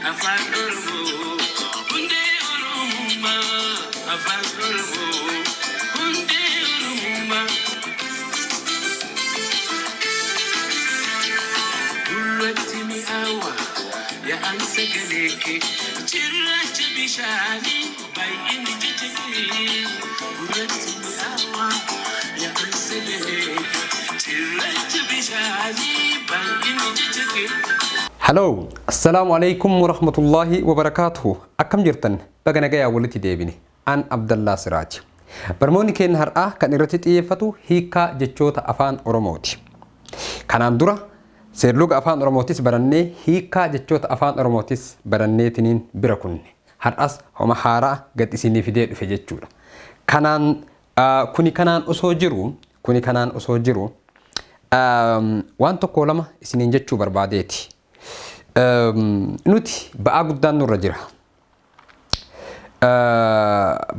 afaan oromoo hundee oromummaa afaan oromoo hundee oromummaa gurratti mi'aawa yaa'an sagaleeke cirracha bishaanii baay'inni jajjabee gurratti mi'aawa yaa'an sagaleeke cirracha bishaanii baay'inni jajjabee. Hello, assalamu alaikum warahmatullahi wabarakatuh. Akkam jirtan baga nagayaa walitti deebine. An Abdallah Siraaj. Barmoonni keenya har'aa kan irratti xiyyeeffatu hiikaa jechoota afaan Oromooti. Kanaan dura seerluga afaan Oromootis barannee hiikaa jechoota afaan Oromootis baranneetiniin bira kunne. Har'as homa haaraa gad isinii fidee dhufe jechuudha. Kuni kanaan osoo jiru waan tokko lama isiniin jechuu barbaadeeti. Nuti ba'aa guddaan nurra jira.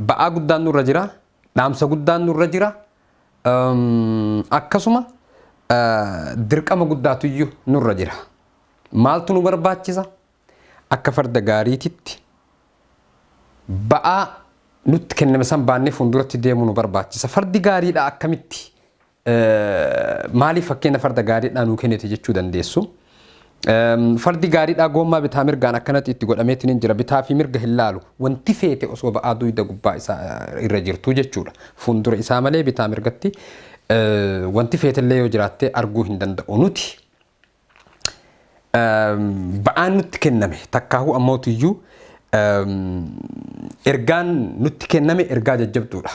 Ba'aa guddaan nurra jira. Dhaamsa guddaan nurra jira. Akkasuma dirqama guddaatuyyuu nurra jira. Maaltu nu barbaachisa? Akka farda gaariititti ba'aa nutti kenname san baannee fuulduratti deemuu nu barbaachisa. Fardi gaariidha akkamitti? Maaliif fakkeenya farda gaariidhaa nuu kennite jechuu dandeessu? Fardi gaariidhaa gommaa bitaa mirgaan akkanatti itti godhameetiin jira. Bitaa fi mirga hin laalu. Wanti feete osoo ba'aa duyda gubbaa isaa irra jirtu jechuudha. Fuuldura isaa malee bitaa mirgatti wanti feetellee yoo jiraatte arguu hin danda'u. Nuti ba'aan nutti kenname takkaahuu ammootiyyuu ergaan nutti kenname ergaa jajjabduudha.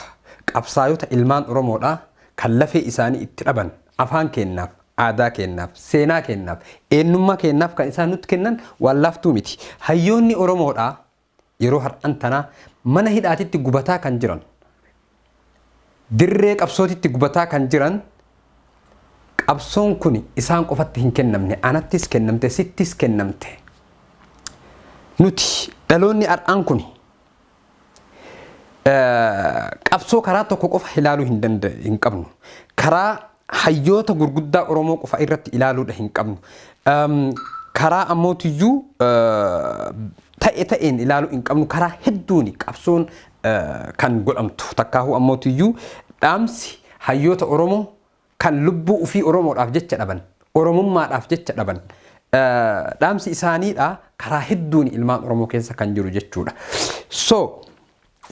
Qabsaayota ilmaan Oromoodhaa kan lafee isaanii itti dhaban afaan kennaaf, aadaa kennaaf, seenaa kennaaf, eenyummaa kennaaf kan isaan nutti kennan waan laaftuu miti. Hayyoonni Oromoodhaa yeroo har'an tanaa mana hidhaatitti gubataa kan jiran, dirree qabsootitti gubataa kan jiran, qabsoon kun isaan qofatti hin kennamne, anattis kennamte, sittis kennamte. Nuti dhaloonni har'aan kun qabsoo karaa tokko qofa ilaaluu hin qabnu. Karaa hayyoota gurguddaa Oromoo qofa irratti ilaaluudha hin qabnu. Karaa ammootiyyuu ta'een ilaaluu hin qabnu. Karaa hedduun qabsoon kan godhamtu. Takkaahuu ammootiyyuu dhaamsi hayyoota Oromoo kan lubbuu ofii Oromoodhaaf jecha dhaban, Oromummaadhaaf jecha dhaban. Dhaamsi isaaniidha karaa hedduun ilmaan Oromoo keessa kan jiru jechuudha. So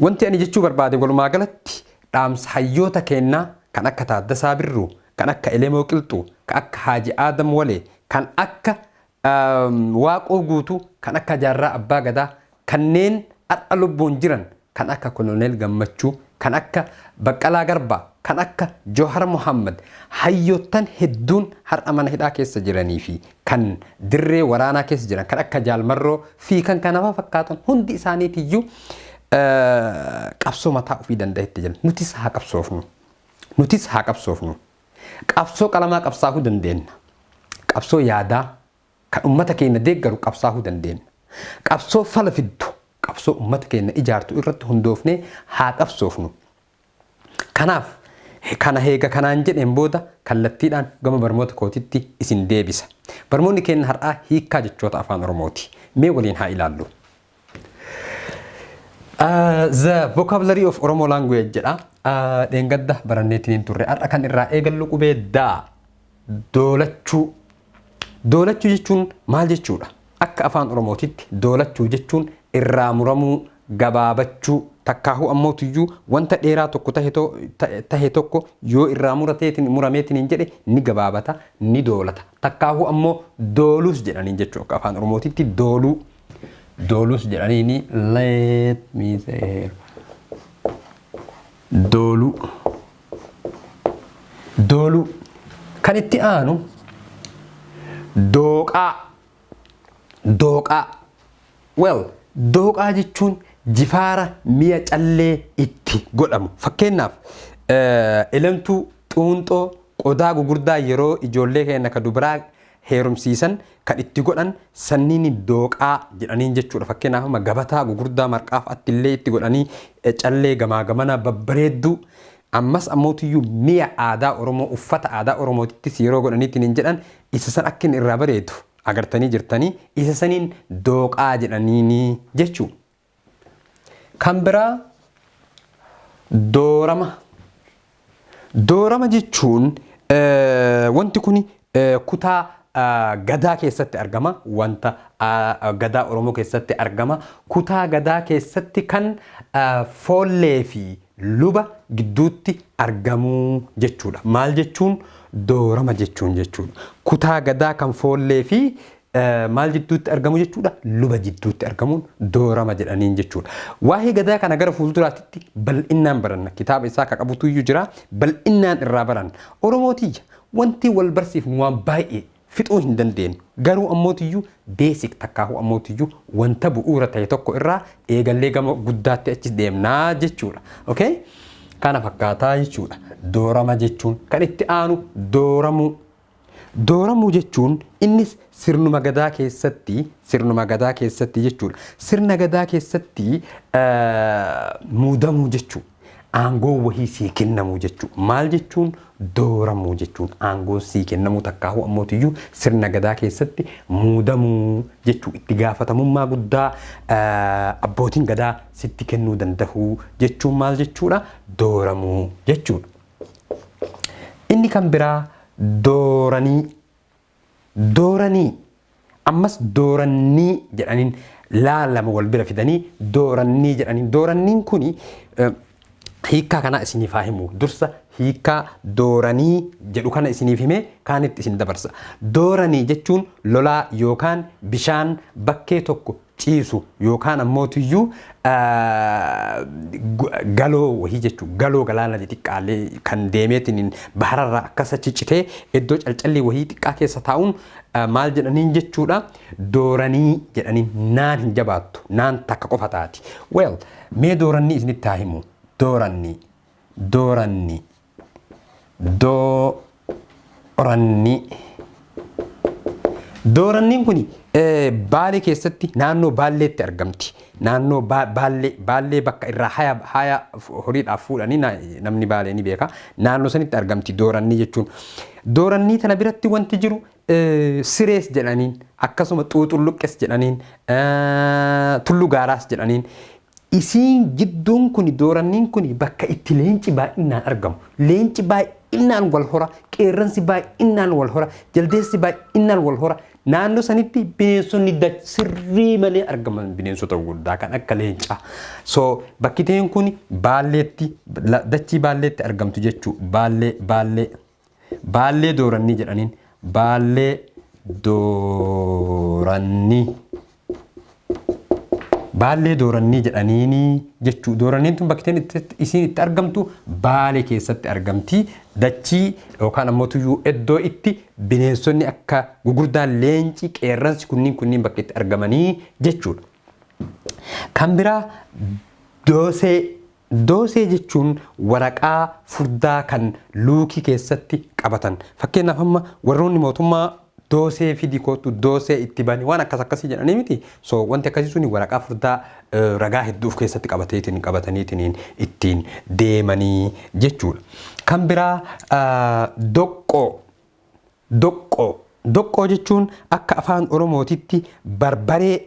wanti ani jechuu barbaade walumaa galatti dhaamsa hayyoota kennaa kan akka Taaddasaa Birruu, kan akka Elemoo Qilxuu, kan akka Haaji Aadam Walee, kan akka Waaqoo Guutuu, kan akka Jaarraa Abbaa Gadaa, kanneen har'a lubbuun jiran kan akka Koloneel Gammachuu, kan akka Baqqalaa Garbaa, kan akka Jawhar Muhammad, hayyoottan hedduun har'a mana hidhaa keessa jiranii fi kan dirree waraanaa keessa jiran kan akka Jaalmarroo fi kan kana fakkaatan hundi isaaniitiyyuu qabsoo mataa ofii danda'etti jiran. Nutis haa qabsoofnu. Nutis haa qabsoofnu. Qabsoo qalamaa qabsaahuu dandeenya. Qabsoo yaadaa kan uummata keenya deeggaru qabsaahuu dandeenya. Qabsoo fala fiddu, qabsoo uummata keenya ijaartu irratti hundoofnee haa qabsoofnu. Kanaaf kana heega kanaan jedheen booda kallattiidhaan gama barmoota kootitti isin deebisa. Barmoonni keenya har'aa hiikaa jechoota afaan Oromooti. Mee waliin haa ilaallu. The vocabulary of Oromo language jedha. Dheengadda baranneetiin turre. Har'a kan irraa eegallu qubee daa. Doolachuu. Doolachuu jechuun maal jechuudha? Akka afaan Oromootitti doolachuu jechuun irraa muramuu, gabaabachuu, takkaahuu ammootiyyuu wanta dheeraa tokko tahe tokko yoo irraa murameetiin jedhe ni gabaabata, ni doolata. Takkaahuu ammoo dooluus jedhaniin jechuudha. Akka afaan Oromootitti dooluu. Doolus jedhaniini let me say doolu kan itti aanu dooqaa dooqaa jechuun jifaara mi'a callee itti godhamu. Fakkeenyaaf elemtuu xuunxoo qodaa gugurdaa yeroo ijoollee keenya ka dubaraa heerumsiisan kan itti godhan sanniin dooqaa jedhaniin jechuudha. Fakkeenyaaf gabataa gugurdaa marqaaf attillee itti godhanii callee gamaa gamana babbareedduu ammas ammootiyyuu mi'a aadaa Oromoo uffata aadaa Oromootittis yeroo godhaniitiin jedhan isa san akka inni irraa bareedu agartanii jirtanii isa saniin dooqaa jedhaniini jechuudha. Kan biraa doorama. Doorama jechuun wanti kun kutaa gadaa keessatti argama. Wanta gadaa Oromoo keessatti argama. Kutaa gadaa keessatti kan foollee fi luba gidduutti argamu jechuudha. Maal jechuun? Doorama jechuun jechuudha. Kutaa gadaa kan foollee fi maal jidduutti argamu jechuudha? Luba jidduutti argamuun doorama jedhaniin jechuudha. Waa'ee gadaa kana gara fuulduraatti bal'inaan baranna. Kitaaba isaa akka qabutu iyyuu jira. Bal'inaan irraa baranna. Oromootiyya wanti wal barsiifnu waan baay'ee fixuu hin dandeenyu. Garuu ammootiyyuu beesik takkaahu ammootiyyuu wanta bu'uura ta'e tokko irraa eegallee gama guddaatti achi deemnaa jechuudha. Okay? Kana fakkaataa jechuudha. Doorama jechuun kan itti aanu dooramuu. Dooramuu jechuun innis sirnuma gadaa keessatti jechuudha. Sirna gadaa keessatti muudamuu jechuudha. Aangoo wahii sii kennamuu jechuudha. Maal jechuun? Dooramuu jechuun aangoo sii kennamuu takkaahu ammootiyyuu sirna gadaa keessatti muudamuu jechuudha. Itti gaafatamummaa guddaa abbootiin gadaa sitti kennuu danda'u jechuun maal jechuudha? Dooramuu jechuudha. Inni kan biraa dooranii. Dooranii ammas dooranii jedhaniin laalama wal bira fidanii dooranii jedhaniin. Dooranniin kuni hiikkaa kana isiniif haa himu. Dursa hiikkaa dooranii jedhu kana isiniif himee kaanitti isin dabarsa. Dooranii jechuun lolaa yookaan bishaan bakkee tokko ciisu yookaan ammootiyyuu galoo wahii jechuudha. Galoo galaana xixiqqaalee kan deemeetiin bahararraa akkas achi citee iddoo calcallee wahii xiqqaa keessa taa'uun maal jedhaniin jechuudha? Dooranii jedhaniin. Naan hin jabaattu. Naan takka qofa taati. Well, mee dooranii isinitti haa himu. Dooranii. Dooranii. Dooranii. Dooranniin kuni Baalee keessatti naannoo Baalleetti argamti. Naannoo Baallee bakka irraa haya horiidhaaf fuudhanii namni Baalee ni beeka. Naannoo sanitti argamti dooranii jechuun. Dooranii tana biratti wanti jiru sirees jedhaniin akkasuma xuuxulluqqes jedhaniin tullu gaaraas jedhaniin. Isiin gidduun kuni dooraniin kuni bakka itti leenci baay'inaan argamu. Leenci baay'inaan wal hora, qeerransi baay'inaan wal hora, jaldeessi baay'inaan wal hora. Naannoo sanitti bineensonni sirrii malee argaman bineensota guddaa kan akka leencaa. So bakki ta'een kun Baalleetti dachii Baalleetti argamtu jechuu. Baallee dooranii jedhaniin. Baallee dooranii. Baallee dooranii jedhaniini jechuu. Dooraniin tun bakki ta'een isiin itti argamtu Baalee keessatti argamti. Dachii yookaan ammootiyyuu iddoo itti bineensonni akka gugurdaan leenci qeerransi kunniin bakka itti argamanii jechuudha. Kan biraa doosee. Doosee jechuun waraqaa furdaa kan luukii keessatti qabatan. Fakkeenyaaf amma warroonni mootummaa doosee fidi kootu doosee itti bani waan akkasii jedhanii miti. So wanti akkasii suni waraqaa furdaa ragaa hedduu of keessatti qabataniitiin ittiin deemanii jechuudha. Kan biraa doqqoo. Doqqoo jechuun akka afaan Oromootitti barbaree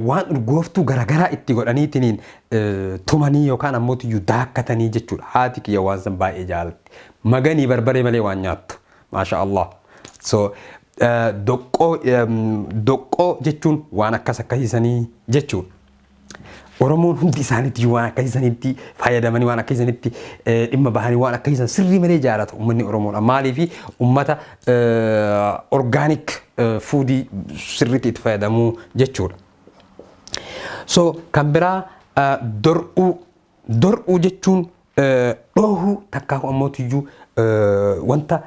waan urgooftuu garaagaraa itti godhaniitiin tumanii yookaan ammootiyyuu daakkatanii jechuudha. Haati kiyya waan san baay'ee jaalatti. Maganii barbaree malee waan nyaattu. Maasha Allah. So doqqoo jechuun waan akkasiisanii jechuudha. Oromoon hundi isaaniitti waan akkasiisanitti fayyadamanii waan akkasiisanitti dhimma bahanii waan akkasiisan sirrii malee jaalata uummanni Oromoodha. Maaliif uummata orgaanik fuudii sirriitti itti fayyadamuu jechuudha. So kan biraa dor'uu jechuun dhoohuu takkaahu ammootiyyuu wanta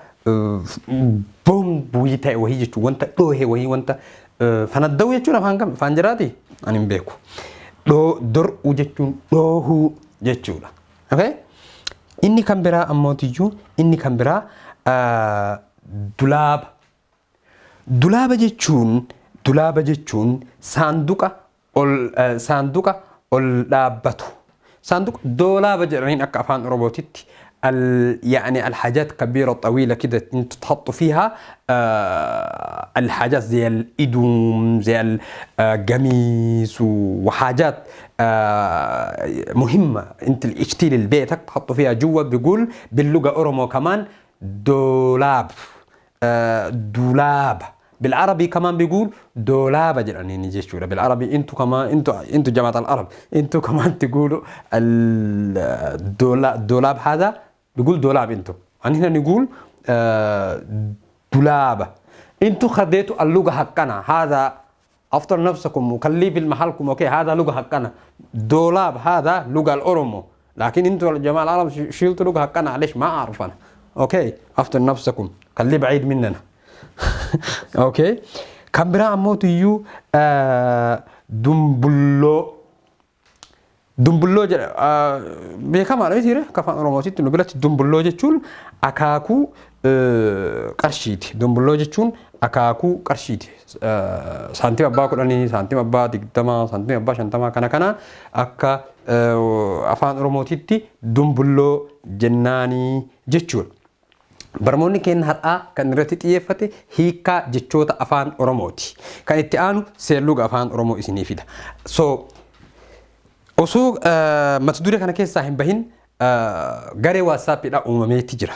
boombii ta'e wahii jechuudha. Wanta dhoohe wahii wanta fanadda'uu jechuun afaan jiraati ani hin beeku. Dor'uu jechuun dhoohuu jechuudha. Okay? Inni kan biraa ammootiyyuu inni kan biraa dulaaba. Dulaaba jechuun saanduqa ol dhaabbatu. Saanduqa doolaaba jedhaniin akka afaan Oromootitti يعني الحاجات كبيرة طويلة كده انتوا تحطوا فيها الحاجات زي الإدوم زي القميص وحاجات مهمة انت اشتري لبيتك تحطوا فيها جوا. بيقول باللغة أورومو كمان دولاب. دولاب بالعربي كمان بيقول دولاب. جراني نجي شورا بالعربي انتوا كمان انتوا جماعة العرب انتوا كمان تقولوا الدولاب هذا بيقول دولاب. انتوا هنا نقول دولاب. انتوا خديتوا اللغة حقنا هذا افطر نفسكم وخليه في محلكم. اوكي هذا لغة حقنا. دولاب هذا لغة الأورومو لكن انتوا الجماعة العرب شيلتوا لغة حقنا. ليش ما اعرف انا. اوكي افطر نفسكم خليه بعيد مننا. اوكي كان برا اموت يو دمبلو بكم على يصير كفان روماتي تنقول دمبلو جتون أكاكو قرشيد. دمبلو جتون أكاكو قرشيد. سانتي أبا كلاني سانتي أبا دكتما سانتي أبا شنتما كنا أكا أفان روماتي دمبلو جناني جتون. برموني كن هرأ كان رتيت يفتي هيكا جتشوتا أفان أوروموتي كان اتعانو سيرلوغ أفان أورومو إسيني فيدا. osoo mata duree kana keessaa hin bahin garee WhatsAppidha uumamee jira.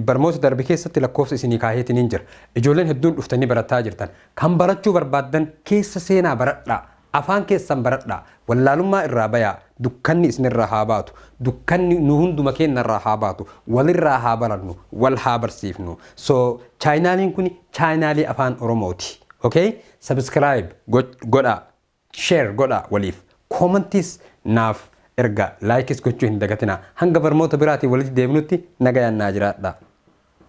Barmoota darbe keessatti lakkoofsa isinii kaaheetiin hin jira. Ijoolleen hedduun dhuftanii barataa jirtan. Kan barachuu barbaaddan keessa seenaa baradhaa. Afaan keessan baradhaa. Wallaalummaa irraa bayaa. Dukkanni isinirraa haa baatu. Dukkanni nu hunduma keenyarraa haa baatu. Walirraa haa barannu. Wal haa barsiifnu. Chaayinaaliin kun chaayinaalii afaan Oromooti. Okay? Subscribe godhaa. Share godhaa waliif. Commentis naaf erga. Likes gochuu hin dagatinaa. Hanga barmoota biraatii walitti deebinutti nagayaan naa jiraadhaa.